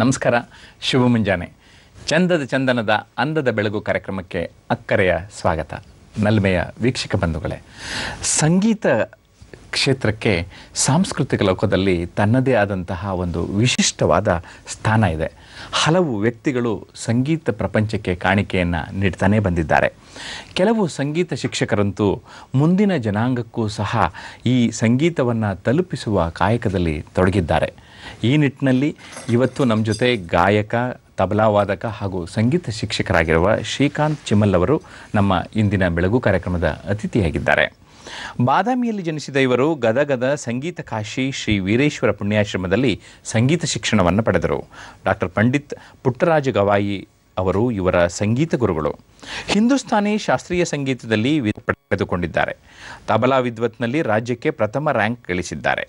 ನಮಸ್ಕಾರ, ಶುಭ ಮುಂಜಾನೆ. ಚಂದದ ಚಂದನದ ಅಂದದ ಬೆಳಗು ಕಾರ್ಯಕ್ರಮಕ್ಕೆ ಅಕ್ಕರೆಯ ಸ್ವಾಗತ. ನಲ್ಮೆಯ ವೀಕ್ಷಕ ಬಂಧುಗಳೇ, ಸಂಗೀತ ಕ್ಷೇತ್ರಕ್ಕೆ ಸಾಂಸ್ಕೃತಿಕ ಲೋಕದಲ್ಲಿ ತನ್ನದೇ ಆದಂತಹ ಒಂದು ವಿಶಿಷ್ಟವಾದ ಸ್ಥಾನ ಇದೆ. ಹಲವು ವ್ಯಕ್ತಿಗಳು ಸಂಗೀತ ಪ್ರಪಂಚಕ್ಕೆ ಕಾಣಿಕೆಯನ್ನು ನೀಡ್ತಾನೇ ಬಂದಿದ್ದಾರೆ. ಕೆಲವು ಸಂಗೀತ ಶಿಕ್ಷಕರಂತೂ ಮುಂದಿನ ಜನಾಂಗಕ್ಕೂ ಸಹ ಈ ಸಂಗೀತವನ್ನು ತಲುಪಿಸುವ ಕಾಯಕದಲ್ಲಿ ತೊಡಗಿದ್ದಾರೆ. ಈ ನಿಟ್ಟಿನಲ್ಲಿ ಇವತ್ತು ನಮ್ಮ ಜೊತೆ ಗಾಯಕ, ತಬಲಾ ವಾದಕ ಹಾಗೂ ಸಂಗೀತ ಶಿಕ್ಷಕರಾಗಿರುವ ಶ್ರೀಕಾಂತ್ ಚಿಮ್ಮಲ್ ಅವರು ನಮ್ಮ ಇಂದಿನ ಬೆಳಗು ಕಾರ್ಯಕ್ರಮದ ಅತಿಥಿಯಾಗಿದ್ದಾರೆ. ಬಾದಾಮಿಯಲ್ಲಿ ಜನಿಸಿದ ಇವರು ಗದಗದ ಸಂಗೀತ ಕಾಶಿ ಶ್ರೀ ವೀರೇಶ್ವರ ಪುಣ್ಯಾಶ್ರಮದಲ್ಲಿ ಸಂಗೀತ ಶಿಕ್ಷಣವನ್ನು ಪಡೆದರು. ಡಾಕ್ಟರ್ ಪಂಡಿತ್ ಪುಟ್ಟರಾಜ ಗವಾಯಿ ಅವರು ಇವರ ಸಂಗೀತ ಗುರುಗಳು. ಹಿಂದೂಸ್ತಾನಿ ಶಾಸ್ತ್ರೀಯ ಸಂಗೀತದಲ್ಲಿ ಪಡೆದುಕೊಂಡಿದ್ದಾರೆ. ತಬಲಾ ವಿದ್ವತ್ನಲ್ಲಿ ರಾಜ್ಯಕ್ಕೆ ಪ್ರಥಮ ರ್ಯಾಂಕ್ ಗಳಿಸಿದ್ದಾರೆ.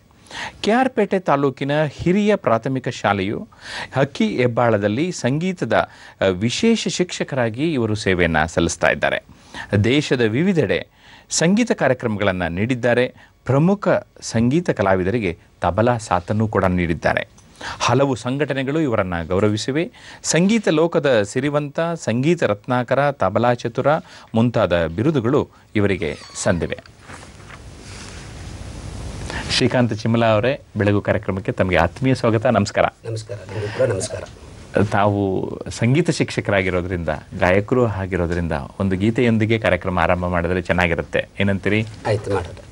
KR ಪೇಟೆ ತಾಲೂಕಿನ ಹಿರಿಯ ಪ್ರಾಥಮಿಕ ಶಾಲೆಯು ಹಕ್ಕಿ ಹೆಬ್ಬಾಳದಲ್ಲಿ ಸಂಗೀತದ ವಿಶೇಷ ಶಿಕ್ಷಕರಾಗಿ ಇವರು ಸೇವೆಯನ್ನು ಸಲ್ಲಿಸ್ತಾ ಇದ್ದಾರೆ. ದೇಶದ ವಿವಿಧೆಡೆ ಸಂಗೀತ ಕಾರ್ಯಕ್ರಮಗಳನ್ನು ನೀಡಿದ್ದಾರೆ. ಪ್ರಮುಖ ಸಂಗೀತ ಕಲಾವಿದರಿಗೆ ತಬಲಾ ಸಾಥನ್ನು ಕೂಡ ನೀಡಿದ್ದಾರೆ. ಹಲವು ಸಂಘಟನೆಗಳು ಇವರನ್ನು ಗೌರವಿಸಿವೆ. ಸಂಗೀತ ಲೋಕದ ಸಿರಿವಂತ, ಸಂಗೀತ ರತ್ನಾಕರ, ತಬಲಾ ಚತುರ ಮುಂತಾದ ಬಿರುದುಗಳು ಇವರಿಗೆ ಸಂದಿವೆ. ಶ್ರೀಕಾಂತ್ ಚಿಮ್ಮಲ ಅವರೇ, ಬೆಳಗು ಕಾರ್ಯಕ್ರಮಕ್ಕೆ ತಮಗೆ ಆತ್ಮೀಯ ಸ್ವಾಗತ. ನಮಸ್ಕಾರ. ನಮಸ್ಕಾರ. ನಮಸ್ಕಾರ. ತಾವು ಸಂಗೀತ ಶಿಕ್ಷಕರಾಗಿರೋದ್ರಿಂದ, ಗಾಯಕರು ಆಗಿರೋದ್ರಿಂದ ಒಂದು ಗೀತೆಯೊಂದಿಗೆ ಕಾರ್ಯಕ್ರಮ ಆರಂಭ ಮಾಡಿದ್ರೆ ಚೆನ್ನಾಗಿರುತ್ತೆ, ಏನಂತೀರಿ? ಆಯ್ತು, ಮಾಡೋದು.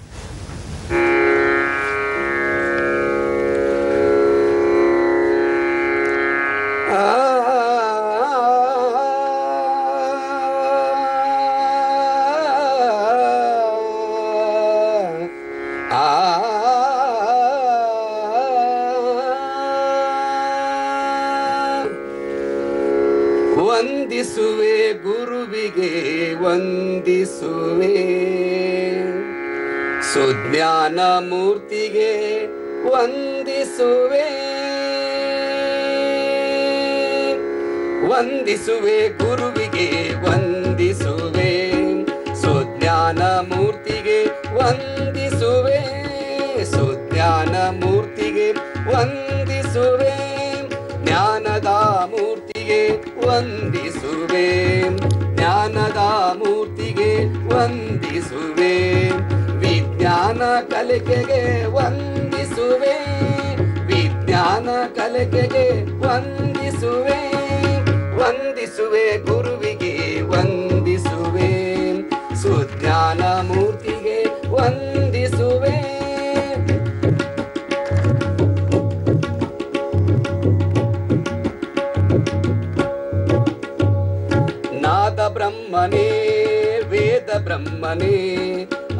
ವಂದಿಸುವೆ ಗುರುವಿಗೆ ವಂದಿಸುವೆ, ಸುಜ್ಞಾನ ಮೂರ್ತಿಗೆ ವಂದಿಸುವೆ. ವಂದಿಸುವೆ ಗುರುವಿಗೆ ವಂದಿಸುವೆ, ಸುಜ್ಞಾನ ಮೂರ್ತಿಗೆ ವಂದಿಸುವೆ. ಸುಜ್ಞಾನ ಮೂರ್ತಿಗೆ ವಂದಿಸುವೆ, ಜ್ಞಾನದ ಮೂರ್ತಿಗೆ ವಂದಿಸುವೆ. ಜ್ಞಾನದ ಮೂರ್ತಿಗೆ ವಂದಿಸುವೆ, ವಿಜ್ಞಾನ ಕಲಿಕೆಗೆ ವಂದಿಸುವೆ. ವಿಜ್ಞಾನ ಕಲಿಕೆಗೆ ವಂದಿಸುವೆ. ವಂದಿಸುವೆ ಗುರುವಿಗೆ ವಂದಿಸುವೆ, ಸುಜ್ಞಾನ ಮೂರ್ತಿಗೆ ವಂದಿಸುವೆ. ಬ್ರಹ್ಮನೇ ವೇದ ಬ್ರಹ್ಮನೇ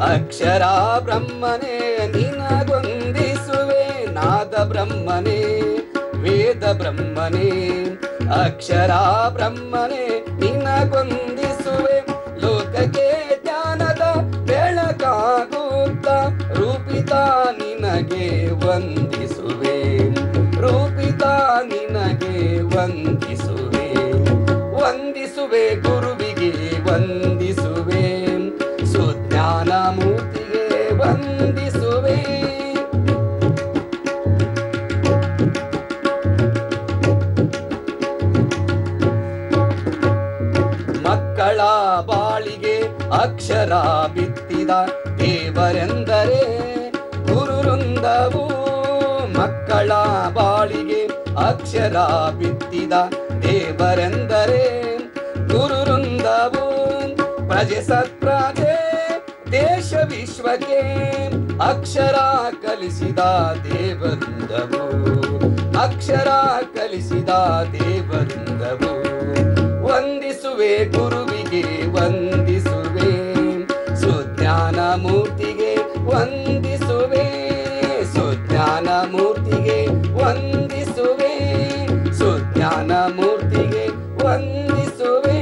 ಅಕ್ಷರ ಬ್ರಹ್ಮನೇ ನಿನಗೊಂದಿಸುವೆ. ನಾದ ಬ್ರಹ್ಮನೇ ವೇದ ಬ್ರಹ್ಮನೇ ಅಕ್ಷರ ಬ್ರಹ್ಮನೇ ನಿನಗೊಂದಿಸುವೆ. ಲೋಕಕ್ಕೆ ಜ್ಞಾನದ ಬೆಳಕಾಗುತ್ತ ರೂಪಿತ ನಿನಗೆ ವಂದಿಸುವೆ. ರೂಪಿತ ನಿನಗೆ ವಂದಿಸುವೆ. ವಂದಿಸುವೆ ಗುರುವಿಗೆ ವಂದಿಸುವೆ, ಸುಜ್ಞಾನ ಮೂರ್ತಿಗೆ ವಂದಿಸುವೆ. ಮಕ್ಕಳ ಬಾಳಿಗೆ ಅಕ್ಷರ ಬಿತ್ತಿದ ದೇವರೆಂದರೆ ಗುರುವೃಂದವು. ಮಕ್ಕಳ ಬಾಳಿಗೆ ಅಕ್ಷರ ಬಿತ್ತಿದ ದೇವರೆಂದರೆ ಗುರುವೃಂದವು. ಪ್ರಜೆ ಸತ್ಪ್ರಜೆ ದೇಶ ವಿಶ್ವಕ್ಕೆ ಅಕ್ಷರ ಕಲಿಸಿದ ದೇವವೃಂದವು. ಅಕ್ಷರ ಕಲಿಸಿದ ದೇವವೃಂದವು. ವಂದಿಸುವೆ ಗುರುವಿಗೆ ವಂದಿಸುವೆ, ಸುಜ್ಞಾನ ಮೂರ್ತಿಗೆ ವಂದಿಸುವೆ. ಸುಜ್ಞಾನ ಮೂರ್ತಿಗೆ ವಂದಿಸುವೆ, ಸುಜ್ಞಾನ ಮೂರ್ತಿಗೆ ವಂದಿಸುವೆ.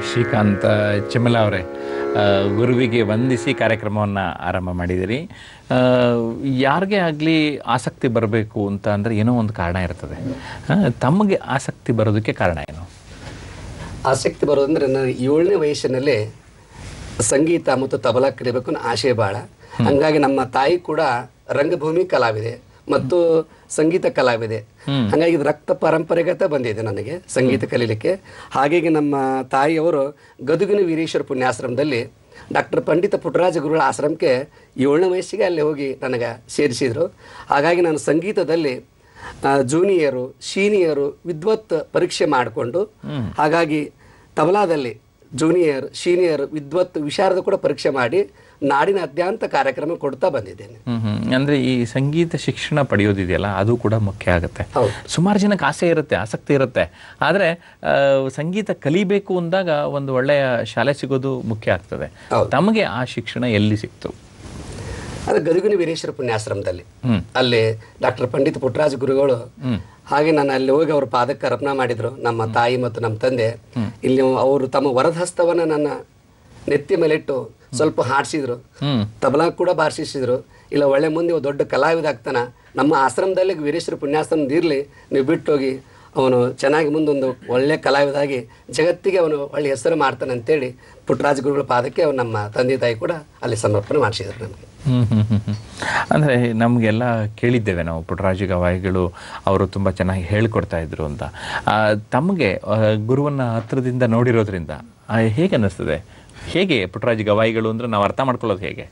ಶ್ರೀಕಾಂತ್ ಚಿಮ್ಮಲ ಅವರೇ, ಗುರುವಿಗೆ ವಂದಿಸಿ ಕಾರ್ಯಕ್ರಮವನ್ನು ಆರಂಭ ಮಾಡಿದಿರಿ. ಯಾರಿಗೆ ಆಗಲಿ ಆಸಕ್ತಿ ಬರಬೇಕು ಅಂತ ಅಂದರೆ ಏನೋ ಒಂದು ಕಾರಣ ಇರ್ತದೆ. ತಮಗೆ ಆಸಕ್ತಿ ಬರೋದಕ್ಕೆ ಕಾರಣ ಏನು? ಆಸಕ್ತಿ ಬರೋದಂದ್ರೆ ನಾನು 7ನೇ ವಯಸ್ಸಿನಲ್ಲೇ ಸಂಗೀತ ಮತ್ತು ತಬಲಾ ಕಲಿಬೇಕು ಅನ್ನೋ ಆಶೆ ಭಾಳ. ಹಂಗಾಗಿ ನಮ್ಮ ತಾಯಿ ಕೂಡ ರಂಗಭೂಮಿ ಕಲಾವಿದೆ ಮತ್ತು ಸಂಗೀತ ಕಲಾವಿದೆ. ಹಾಗಾಗಿ ಇದು ರಕ್ತ ಪರಂಪರೆಗತ ಬಂದಿದೆ ನನಗೆ ಸಂಗೀತ ಕಲೀಲಿಕ್ಕೆ. ಹಾಗಾಗಿ ನಮ್ಮ ತಾಯಿಯವರು ಗದುಗಿನ ವೀರೇಶ್ವರ ಪುಣ್ಯಾಶ್ರಮದಲ್ಲಿ ಡಾಕ್ಟರ್ ಪಂಡಿತ ಪುಟ್ಟರಾಜ ಗುರುಗಳ ಆಶ್ರಮಕ್ಕೆ 7ನೇ ವಯಸ್ಸಿಗೆ ಅಲ್ಲಿ ಹೋಗಿ ನನಗೆ ಸೇರಿಸಿದರು. ಹಾಗಾಗಿ ನಾನು ಸಂಗೀತದಲ್ಲಿ ಜೂನಿಯರು, ಸೀನಿಯರು, ವಿದ್ವತ್ ಪರೀಕ್ಷೆ ಮಾಡಿಕೊಂಡು, ಹಾಗಾಗಿ ತಬಲಾದಲ್ಲಿ ಜೂನಿಯರ್, ಸೀನಿಯರ್, ವಿದ್ವತ್, ವಿಶಾರದ ಕೂಡ ಪರೀಕ್ಷೆ ಮಾಡಿ ನಾಡಿನಾದ್ಯಂತ ಕಾರ್ಯಕ್ರಮ ಕೊಡ್ತಾ ಬಂದಿದ್ದೇನೆ. ಅಂದ್ರೆ ಈ ಸಂಗೀತ ಶಿಕ್ಷಣ ಪಡೆಯೋದಿದೆಯಲ್ಲ ಅದು ಕೂಡ ಮುಖ್ಯ ಆಗುತ್ತೆ. ಸುಮಾರು ಜನಕ್ಕೆ ಆಸೆ ಇರುತ್ತೆ, ಆಸಕ್ತಿ ಇರುತ್ತೆ, ಆದರೆ ಸಂಗೀತ ಕಲಿಬೇಕು ಅಂದಾಗ ಒಂದು ಒಳ್ಳೆಯ ಶಾಲೆ ಸಿಗೋದು ಮುಖ್ಯ ಆಗ್ತದೆ. ತಮಗೆ ಆ ಶಿಕ್ಷಣ ಎಲ್ಲಿ ಸಿಕ್ತು? ಅದು ಗದುಗಿನ ವೀರೇಶ್ವರ ಪುಣ್ಯಾಶ್ರಮದಲ್ಲಿ. ಅಲ್ಲಿ ಡಾಕ್ಟರ್ ಪಂಡಿತ ಪುಟ್ಟರಾಜ ಗುರುಗಳು, ಹಾಗೆ ನಾನು ಅಲ್ಲಿ ಹೋಗಿ ಅವ್ರ ಪಾದಕ್ಕೆ ಅರ್ಪಣೆ ಮಾಡಿದ್ರು ನಮ್ಮ ತಾಯಿ ಮತ್ತು ನಮ್ಮ ತಂದೆ. ಇಲ್ಲಿ ಅವರು ತಮ್ಮ ವರದಹಸ್ತವನ್ನ ನನ್ನ ನೆತ್ತಿ ಮೇಲಿಟ್ಟು ಸ್ವಲ್ಪ ಹಾಡಿಸಿದ್ರು, ತಬಲಾ ಕೂಡ ಬಾರಿಸಿದ್ರು. ಇಲ್ಲ ಒಳ್ಳೆ ಮುಂದೆ ದೊಡ್ಡ ಕಲಾವಿದ ಆಗ್ತಾನ, ನಮ್ಮ ಆಶ್ರಮದಲ್ಲಿ ವೀರೇಶ್ವರ ಪುಣ್ಯಾಶ್ರಮದ ಇರಲಿ, ನೀವು ಬಿಟ್ಟೋಗಿ ಅವನು ಚೆನ್ನಾಗಿ ಮುಂದೊಂದು ಒಳ್ಳೆ ಕಲಾವಿದಾಗಿ ಜಗತ್ತಿಗೆ ಅವನು ಒಳ್ಳೆ ಹೆಸರು ಮಾಡ್ತಾನೆ ಅಂತೇಳಿ ಪುಟ್ಟರಾಜ ಗುರುಗಳ ಪಾದಕ್ಕೆ ಅವ್ರು ನಮ್ಮ ತಂದೆ ತಾಯಿ ಕೂಡ ಅಲ್ಲಿ ಸಮರ್ಪಣೆ ಮಾಡಿಸಿದ್ರು ನಮಗೆ. ಅಂದರೆ ನಮಗೆಲ್ಲ ಕೇಳಿದ್ದೇವೆ ನಾವು, ಪುಟ್ಟರಾಜ ಗವಾಯಿಗಳು ಅವರು ತುಂಬ ಚೆನ್ನಾಗಿ ಹೇಳಿಕೊಡ್ತಾ ಇದ್ರು ಅಂತ. ತಮಗೆ ಗುರುವನ್ನ ಹತ್ರದಿಂದ ನೋಡಿರೋದ್ರಿಂದ ಹೇಗೆ ಅನ್ನಿಸ್ತದೆ? ಹೇಗೆ ಪುಟ್ಟರಾಜ ಗವಾಯಿಗಳು ಅಂದ್ರೆ ನಾವು ಅರ್ಥ ಮಾಡ್ಕೊಳ್ಳೋದು ಹೇಗೆ?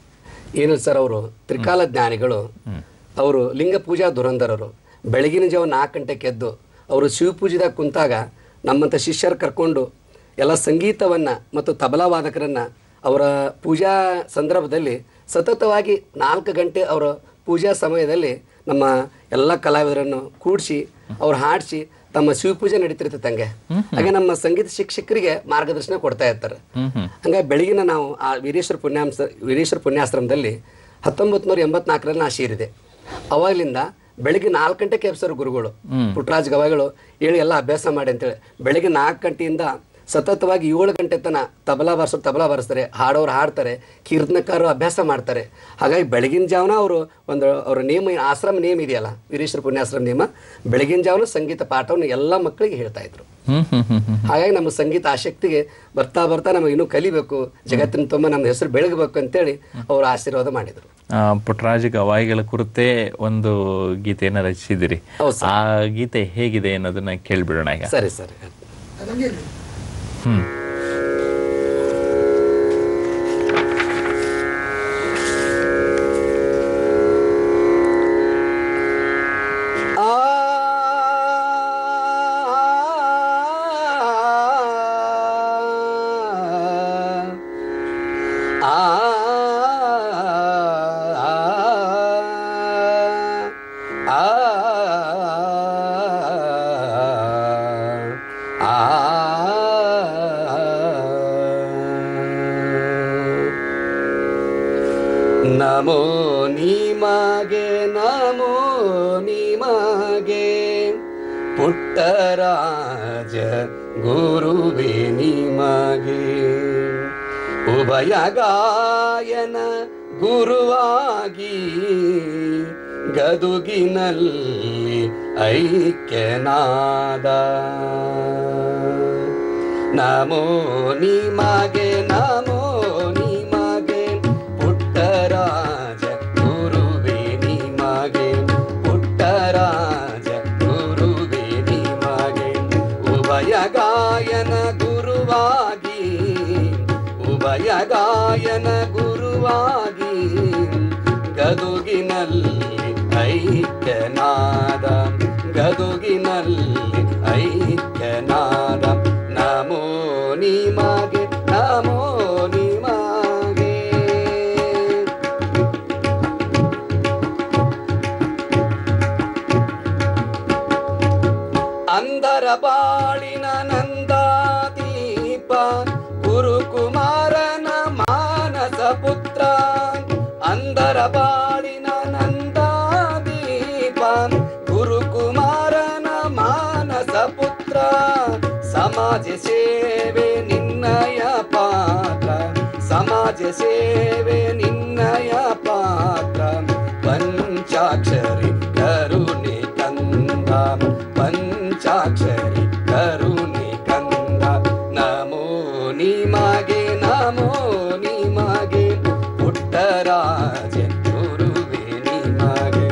ಏನು ಸರ್, ಅವರು ತ್ರಿಕಾಲ ಜ್ಞಾನಿಗಳು, ಅವರು ಲಿಂಗ ಪೂಜಾ ದುರಂಧರರು. ಬೆಳಗಿನ ಜಾವ 4 ಗಂಟೆಗೆ ಎದ್ದು ಅವರು ಶಿವಪೂಜೆದಾಗ ಕುಂತಾಗ ನಮ್ಮಂಥ ಶಿಷ್ಯರು ಕರ್ಕೊಂಡು ಎಲ್ಲ ಸಂಗೀತವನ್ನು ಮತ್ತು ತಬಲಾ ವಾದಕರನ್ನು ಅವರ ಪೂಜಾ ಸಂದರ್ಭದಲ್ಲಿ ಸತತವಾಗಿ 4 ಗಂಟೆ ಅವರ ಪೂಜಾ ಸಮಯದಲ್ಲಿ ನಮ್ಮ ಎಲ್ಲ ಕಲಾವಿದರನ್ನು ಕೂಡಿಸಿ ಅವ್ರು ಹಾಡಿಸಿ ತಮ್ಮ ಶಿವಪೂಜೆ ನಡೀತಿರ್ತಂಗೆ. ಹಾಗೆ ನಮ್ಮ ಸಂಗೀತ ಶಿಕ್ಷಕರಿಗೆ ಮಾರ್ಗದರ್ಶನ ಕೊಡ್ತಾ ಇರ್ತಾರೆ. ಹಂಗಾಗಿ ಬೆಳಗಿನ ನಾವು ಆ ವೀರೇಶ್ವರ ಪುಣ್ಯಾಶ್ರಮದಲ್ಲಿ 1984ರಲ್ಲಿ ನಾ ಸೇರಿದೆ. ಅವಾಗಲಿಂದ ಬೆಳಿಗ್ಗೆ 4 ಗಂಟೆಗೆ ಎಬ್ಸರು ಗುರುಗಳು ಪುಟ್ಟರಾಜ ಗವಾಯಿಗಳು, ಹೇಳಿ ಎಲ್ಲ ಅಭ್ಯಾಸ ಮಾಡಿ ಅಂತೇಳಿ ಬೆಳಿಗ್ಗೆ 4 ಗಂಟೆಯಿಂದ ಸತತವಾಗಿ 7 ಗಂಟೆ ತನಕ ತಬಲಾ ಬಾರಿಸ್ತಾರೆ, ಹಾಡೋರು ಹಾಡ್ತಾರೆ, ಕೀರ್ತನಕಾರರು ಅಭ್ಯಾಸ ಮಾಡ್ತಾರೆ. ಹಾಗಾಗಿ ಬೆಳಗಿನ ಜಾವನ ಅವರು ಅವರ ನೇಮ, ಆಶ್ರಮ ನೇಮ ಇದೆಯಲ್ಲ ವೀರೇಶ್ವರ ಪುಣ್ಯಾಶ್ರಮ ನೇಮ, ಬೆಳಗಿನ ಜಾವನ ಸಂಗೀತ ಪಾಠವನ್ನು ಎಲ್ಲ ಮಕ್ಕಳಿಗೆ ಹೇಳ್ತಾ ಇದ್ರು. ಹಾಗಾಗಿ ನಮ್ಮ ಸಂಗೀತ ಆಸಕ್ತಿಗೆ ಬರ್ತಾ ಬರ್ತಾ ನಮಗೆ ಇನ್ನೂ ಕಲಿಬೇಕು, ಜಗತ್ತಿನ ತುಂಬ ನಮ್ಮ ಹೆಸರು ಬೆಳಗಬೇಕು ಅಂತೇಳಿ ಅವರು ಆಶೀರ್ವಾದ ಮಾಡಿದರು. ಪುಟ್ಟರಾಜ ಗವಾಯಿಗಳ ಕುರಿತೇ ಒಂದು ಗೀತೆಯನ್ನು ರಚಿಸಿದಿರಿ. ಆ ಗೀತೆ ಹೇಗಿದೆ ಅನ್ನೋದನ್ನ ಕೇಳ್ಬಿಡೋಣ ಈಗ. ಸರಿ ಸರಿ. ನಮೋ ನಿಮಗೆ ನಮೋ ನಿಮಗೆ ಪುಟ್ಟರಾಜ ಗುರುವೇ ನಿಮಗೆ, ಉಭಯ ಗಾಯನ ಗುರುವಾಗಿ ಗದುಗಿನಲ್ಲಿ ಐಕ್ಯನಾದ. ನಮೋ ನಿಮಗೆ ನಮೋ ನಿಮಗೆ ಪುಟ್ಟರಾಜ ಗುರುವೇ ನಿಮಗೆ, ಪುಟ್ಟರಾಜ ಗುರುವೇ ನಿಮಗೆ, ಉಭಯ ಗಾಯನ ಗುರುವಾಗಿ, ಉಭಯ ಗಾಯನ ಗುರುವಾಗಿ ಗದುಗಿನಲ್ಲಿ ಐಕ್ಯನಾದ, ಗದುಗಿನಲ್ಲಿ ಐಕ್ಯನಾದ. ನಮೋ ನಿಮಗೆ ನಮೋ ನಿಮಗೆ. ಅಂಧರ ಬಾಳಿನ ನಂದಾದೀಪ ಗುರುಕುಮಾರನ ಮಾನಸ ಪುತ್ರ, ಅಂಧರ ಬಾಳಿನ ನಂದಾದೀಪ ಗುರುಕುಮಾರನ ಮಾನಸ ಪುತ್ರ, ಸಮಾಜ ಸೇವೆ ನಿನ್ನಯ ಪಾತ್ರ, ಸಮಾಜ ಸೇವೆ ನಿನ್ನಯ ಪಾತ್ರ, ಪಂಚಾಕ್ಷರಿ ಕರುಣೆ ಕಂದ, ಪಂಚಾಕ್ಷರಿ ಕರುಣೆ ಕಂದ. ನಮೋ ನಿಮಗೆ ನಮೋ ನಿಮಗೆ ಪುಟ್ಟರಾಜ ಗುರುವೇ ನಿಮಗೆ.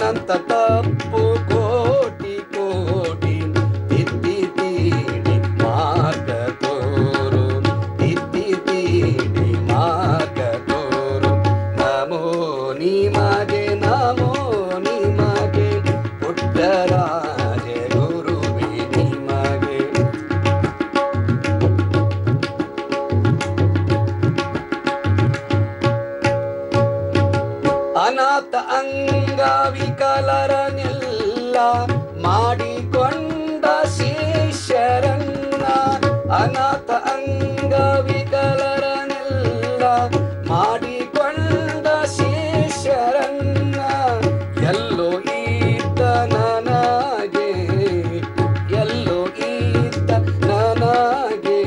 ಅನಂತ ತಪ್ಪು ಕೋಟಿ ಕೋಟಿ ತಿದ್ದಿ ತೀಡಿ ಮಾರ್ಗ ತೋರು ತಿದ್ದಿ ತೀಡಿ ಮಾರ್ಗ ತೋರು ನಮೋ ನಿಮಗೆ ನಮೋ ನಿಮಗೆ ಪುಟ್ಟರಾಜ ಗುರುವೇ ನಿಮಗೆ ಅನಾಥ ಅಂಗವಿಕಲರನ್ನೆಲ್ಲ ಮಾಡಿಕೊಂಡ ಶಿಷ್ಯರನ್ನ ಅನಾಥ ಅಂಗವಿಕಲರನ್ನೆಲ್ಲ ಮಾಡಿಕೊಂಡ ಶಿಷ್ಯರನ್ನ ಎಲ್ಲೋ ಈತ ನನಗೆ ಎಲ್ಲೋ ಈತ ನನಗೆ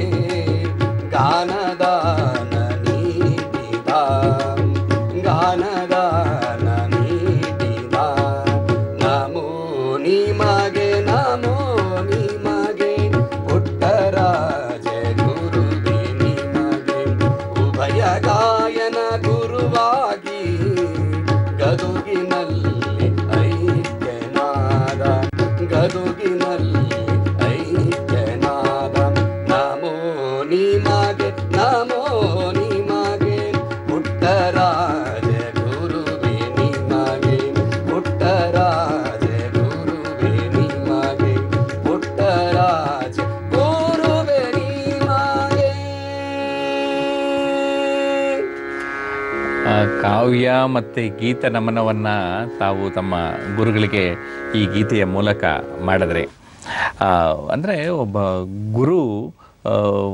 ಗಾನದಾನ ನೀಡಿದ ಗಾನದಾನ ನೀಡಿದ ನಮೋ ನಿಮಗೆ ನಮೋ ನಿಮಗೆ ಪುಟ್ಟರಾಜ ಗುರುವೇ ನಿಮಗೆ ಉಭಯ ಗಾಯನ ಗುರುವಾಗಿ ಗದುಗಿನಲ್ಲಿ ಐಕ್ಯನಾದ ಗದುಗಿನಲ್ಲಿ ಐಕ್ಯನಾದ ನಮೋ ನಿಮಗೆ ನಮೋ ನಿಮಗೆ ಪುಟ್ಟರಾಜ ಗುರುವೇ ನಿಮಗೆ ಪುಟ್ಟರಾಜ ಗುರುವೇ ನಿಮಗೆ ಪುಟ್ಟರಾಜ ಗುರುವೇ ನಿಮಗೆ. ಕಾವ್ಯ ಮತ್ತು ಗೀತ ನಮನವನ್ನ ತಾವು ತಮ್ಮ ಗುರುಗಳಿಗೆ ಈ ಗೀತೆಯ ಮೂಲಕ ಮಾಡಿದ್ರೆ, ಅಂದರೆ ಒಬ್ಬ ಗುರು